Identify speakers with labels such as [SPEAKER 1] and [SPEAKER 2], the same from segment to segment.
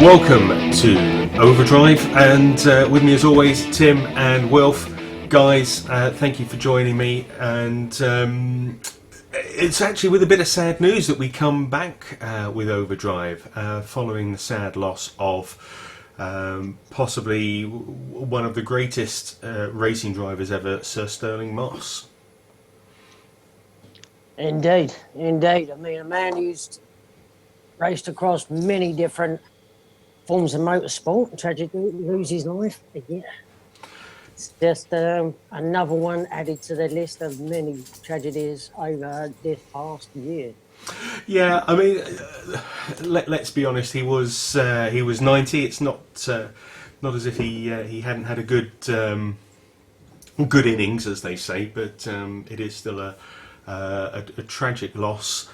[SPEAKER 1] Welcome to Overdrive, and with me as always, Tim and Wilf. Guys, thank you for joining me, and it's actually with a bit of sad news that we come back with Overdrive, following the sad loss of possibly one of the greatest racing drivers ever, Sir Stirling Moss.
[SPEAKER 2] Indeed. I mean, a man who's raced across many different forms of motorsport, tragically lose his life. Yeah. It's just another one added to the list of many tragedies over this past year.
[SPEAKER 1] Yeah, I mean, let's be honest. He was 90. It's not as if he hadn't had a good innings, as they say, but it is still a tragic loss.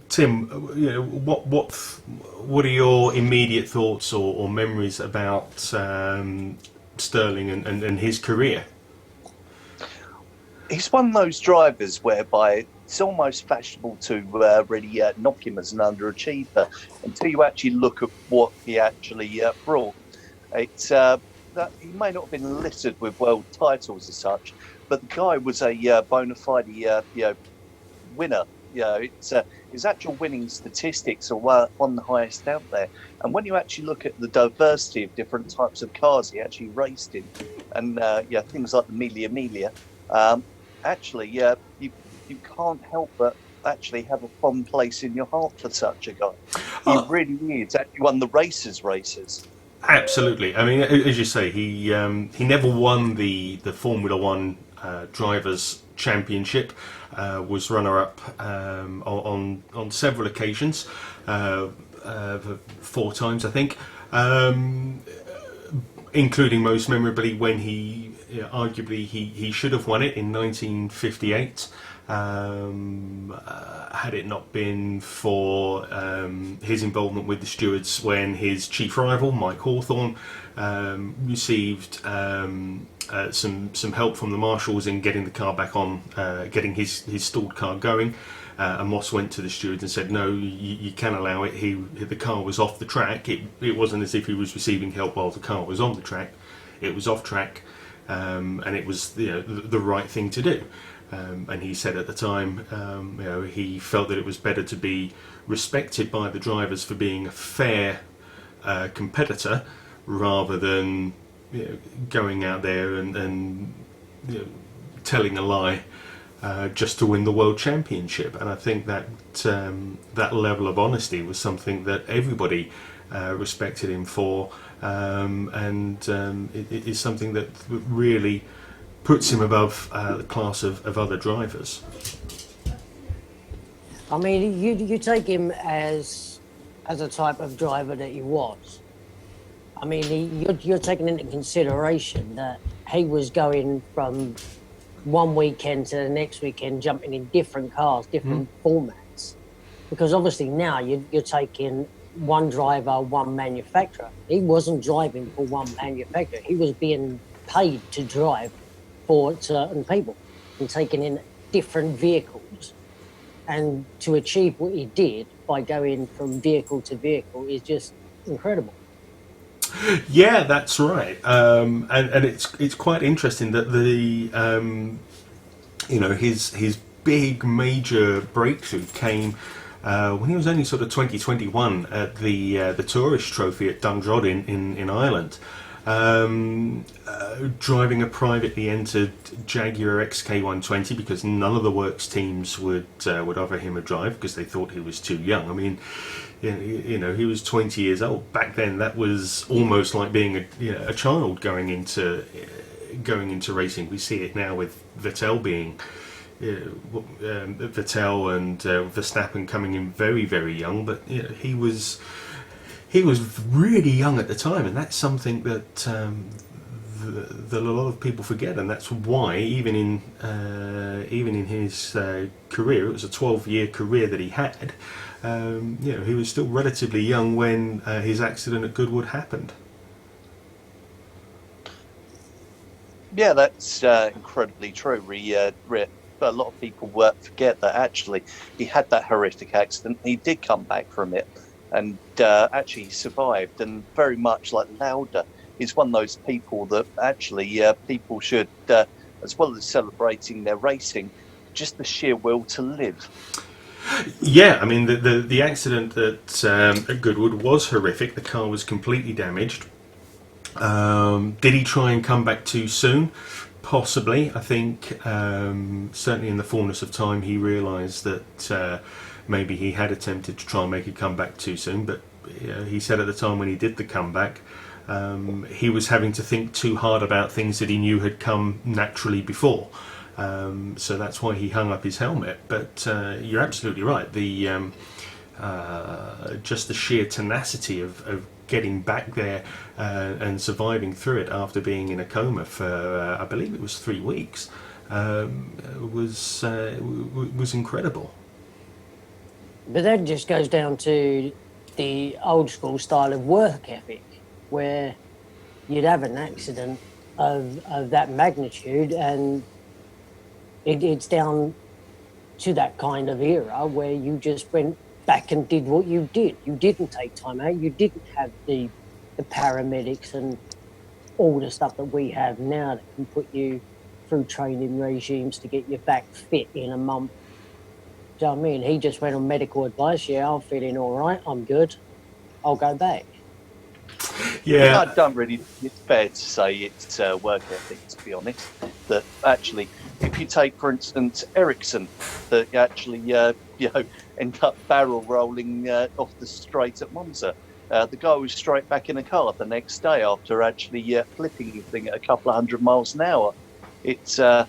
[SPEAKER 1] Tim, what are your immediate thoughts or memories about Stirling and his career?
[SPEAKER 3] He's one of those drivers whereby it's almost fashionable to really knock him as an underachiever until you actually look at what he actually brought. It's that he may not have been littered with world titles as such, but the guy was a bona fide winner. His actual winning statistics are one of the highest out there. And when you actually look at the diversity of different types of cars he actually raced in, and things like the Mille Miglia, you can't help but actually have a fond place in your heart for such a guy. He really is actually one of the races.
[SPEAKER 1] Absolutely. I mean, as you say, he never won the Formula One Drivers' Championship. Was runner-up on several occasions, 4 times, I think, including most memorably when he arguably he should have won it in 1958. Had it not been for his involvement with the stewards when his chief rival, Mike Hawthorne, received some help from the marshals in getting the car back on, getting his stalled car going. And Moss went to the stewards and said, "No, you can allow it." The car was off the track. It wasn't as if he was receiving help while the car was on the track. It was off track, and it was the right thing to do. And he said at the time, he felt that it was better to be respected by the drivers for being a fair competitor rather than going out there and telling a lie just to win the world championship. And I think that that level of honesty was something that everybody respected him for, and it is something that really puts him above the class of other drivers.
[SPEAKER 2] I mean, you take him as a type of driver that he was. I mean, you're taking into consideration that he was going from one weekend to the next weekend, jumping in different cars, different formats. Because obviously now you're taking one driver, one manufacturer. He wasn't driving for one manufacturer. He was being paid to drive for certain people and taking in different vehicles. And to achieve what he did by going from vehicle to vehicle is just incredible.
[SPEAKER 1] Yeah, that's right, and it's quite interesting that his big major breakthrough came when he was only sort of 2021 at the Tourist Trophy at Dundrod in Ireland, driving a privately entered Jaguar XK120 because none of the works teams would offer him a drive because they thought he was too young. I mean, he was 20 years old back then. That was almost like being a child going into racing. We see it now with Vettel being Vettel and Verstappen coming in very, very young, but he was really young at the time, and that's something that a lot of people forget, and that's why even in his career, it was a 12-year career that he had. He was still relatively young when his accident at Goodwood happened.
[SPEAKER 3] Yeah, that's incredibly true. But a lot of people forget that actually he had that horrific accident. He did come back from it, and actually survived. And very much like Lauda, is one of those people that actually people should, as well as celebrating their racing, just the sheer will to live.
[SPEAKER 1] Yeah, I mean, the accident at Goodwood was horrific. The car was completely damaged. Did he try and come back too soon? Possibly. I think certainly in the fullness of time he realised that maybe he had attempted to try and make a comeback too soon, but he said at the time when he did the comeback, he was having to think too hard about things that he knew had come naturally before. So that's why he hung up his helmet. But you're absolutely right. The just the sheer tenacity of getting back there and surviving through it after being in a coma for I believe it was 3 weeks was incredible.
[SPEAKER 2] But that just goes down to the old school style of work ethic, where you'd have an accident of that magnitude, and it's down to that kind of era where you just went back and did what you did. You didn't take time out. You didn't have the paramedics and all the stuff that we have now that can put you through training regimes to get you back fit in a month. Do you know what I mean? He just went on medical advice. Yeah, I'm feeling all right. I'm good. I'll go back.
[SPEAKER 1] Yeah,
[SPEAKER 3] I don't really. It's fair to say it's work ethic, to be honest. That actually, if you take, for instance, Ericsson, that actually end up barrel rolling off the straight at Monza. The guy was straight back in a car the next day after actually flipping the thing at a couple of 100 miles an hour. It's I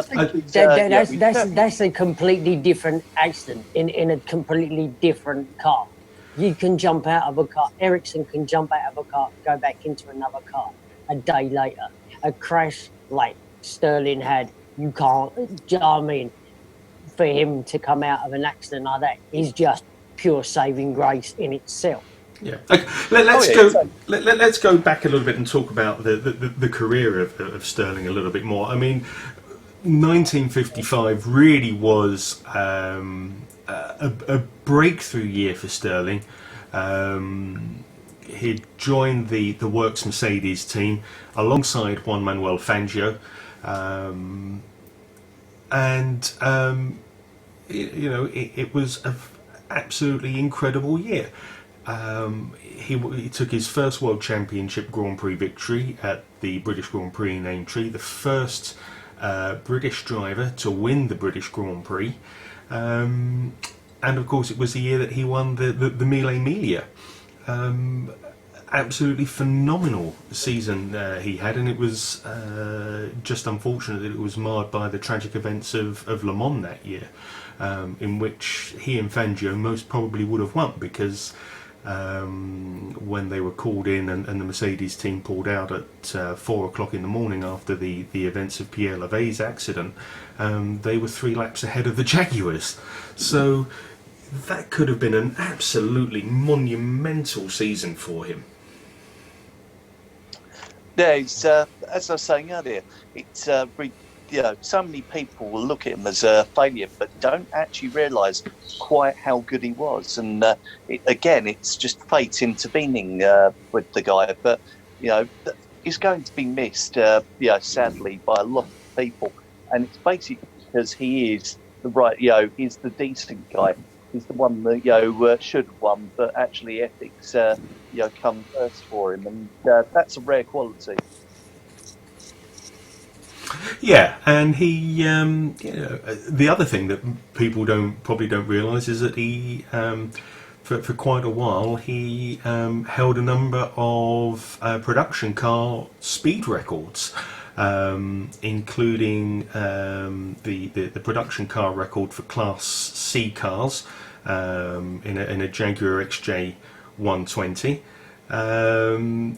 [SPEAKER 3] think
[SPEAKER 2] that's a completely different accident in a completely different car. You can jump out of a car. Ericsson can jump out of a car, go back into another car a day later. A crash like Stirling had, you can't. Do you know what I mean? For him to come out of an accident like that is just pure saving grace in itself.
[SPEAKER 1] Yeah. Okay. Let's go back a little bit and talk about the career of Stirling a little bit more. I mean, 1955 really was a breakthrough year for Stirling. He joined the Works Mercedes team alongside Juan Manuel Fangio, it was an absolutely incredible year. He took his first World Championship Grand Prix victory at the British Grand Prix in Aintree, the first British driver to win the British Grand Prix, and of course it was the year that he won the Mille Miglia. Absolutely phenomenal season he had, and it was just unfortunate that it was marred by the tragic events of Le Mans that year, in which he and Fangio most probably would have won, because when they were called in and the Mercedes team pulled out at 4 o'clock in the morning after the events of Pierre Leve's accident, they were 3 laps ahead of the Jaguars. So that could have been an absolutely monumental season for him.
[SPEAKER 3] Yeah, it's, as I was saying earlier, it's so many people will look at him as a failure, but don't actually realise quite how good he was. And it's just fate intervening with the guy. But he's going to be missed, sadly, by a lot of people. And it's basically because he is the right, he's the decent guy. He's the one that should have won, but actually ethics come first for him, and that's a rare quality.
[SPEAKER 1] Yeah, and he, the other thing that people probably don't realise is that he, for quite a while, he held a number of production car speed records, including the production car record for Class C cars in a Jaguar XJ 120. And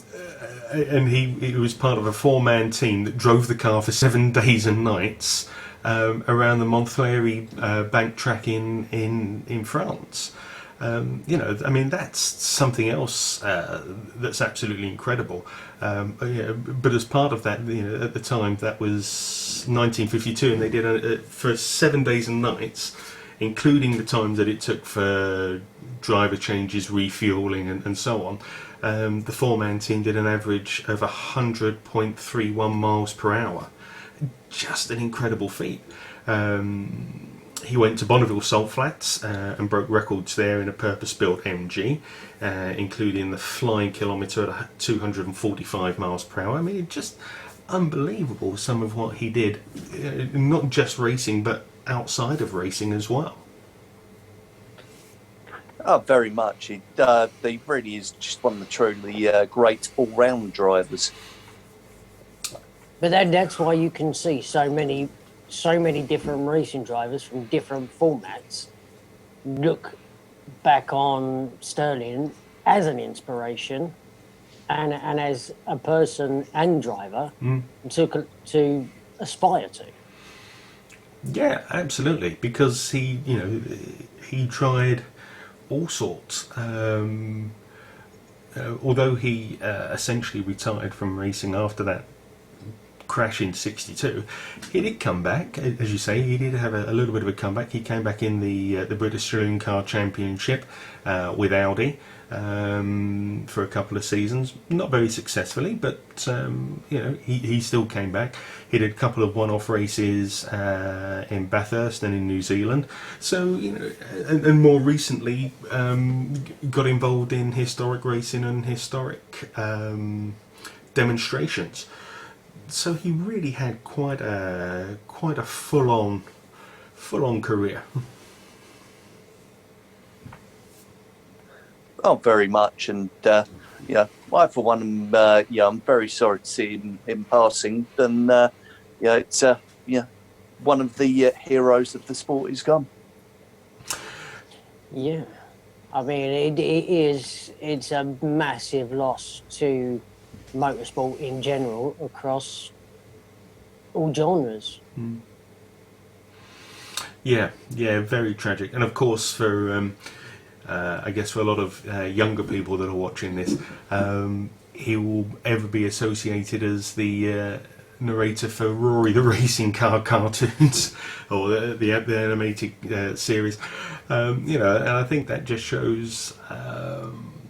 [SPEAKER 1] he was part of a 4-man team that drove the car for 7 days and nights around the Montlhéry bank track in France. That's something else that's absolutely incredible. But as part of that, at the time, that was 1952, and they did for 7 days and nights including the times that it took for driver changes, refueling, and so on. The four-man team did an average of 100.31 miles per hour. Just an incredible feat. He went to Bonneville Salt Flats and broke records there in a purpose-built MG, including the flying kilometre at 245 miles per hour. I mean, just unbelievable, some of what he did, not just racing, but outside of racing as well.
[SPEAKER 3] Oh, very much. He really is just one of the truly great all-round drivers.
[SPEAKER 2] But that's why you can see so many different racing drivers from different formats look back on Stirling as an inspiration and as a person and driver to aspire to.
[SPEAKER 1] Yeah, absolutely, because he tried all sorts. Although he essentially retired from racing after that crash in '62, he did come back, as you say. He did have a little bit of a comeback. He came back in the British Touring Car Championship with Audi for a couple of seasons, not very successfully, but he still came back. He did a couple of one-off races in Bathurst and in New Zealand. So and more recently got involved in historic racing and historic demonstrations. So he really had quite a full-on career.
[SPEAKER 3] Oh, very much, and I for one, I'm very sorry to see him passing. And it's one of the heroes of the sport is gone.
[SPEAKER 2] Yeah, I mean it's a massive loss to motorsport in general across all genres.
[SPEAKER 1] Yeah, very tragic. And of course for I guess for a lot of younger people that are watching this, he will ever be associated as the narrator for Rory the Racing Car cartoons or the animated series. And I think that just shows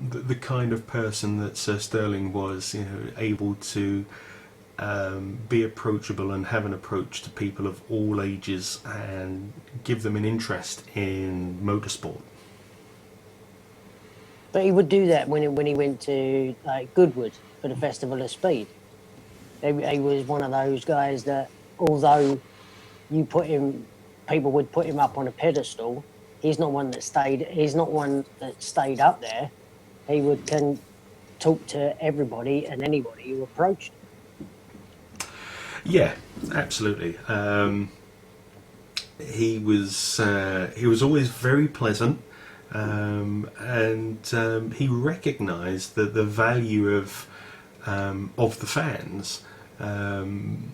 [SPEAKER 1] the kind of person that Sir Stirling was, able to be approachable and have an approach to people of all ages and give them an interest in motorsport.
[SPEAKER 2] But he would do that when he went to Goodwood for the Festival of Speed. He was one of those guys that, although people would put him up on a pedestal, he's not one that stayed up there. He can talk to everybody and anybody who approached him.
[SPEAKER 1] Yeah, absolutely. He was always very pleasant, and he recognised that the value of the fans and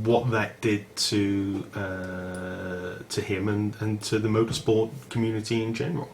[SPEAKER 1] what that did to him and to the motorsport community in general.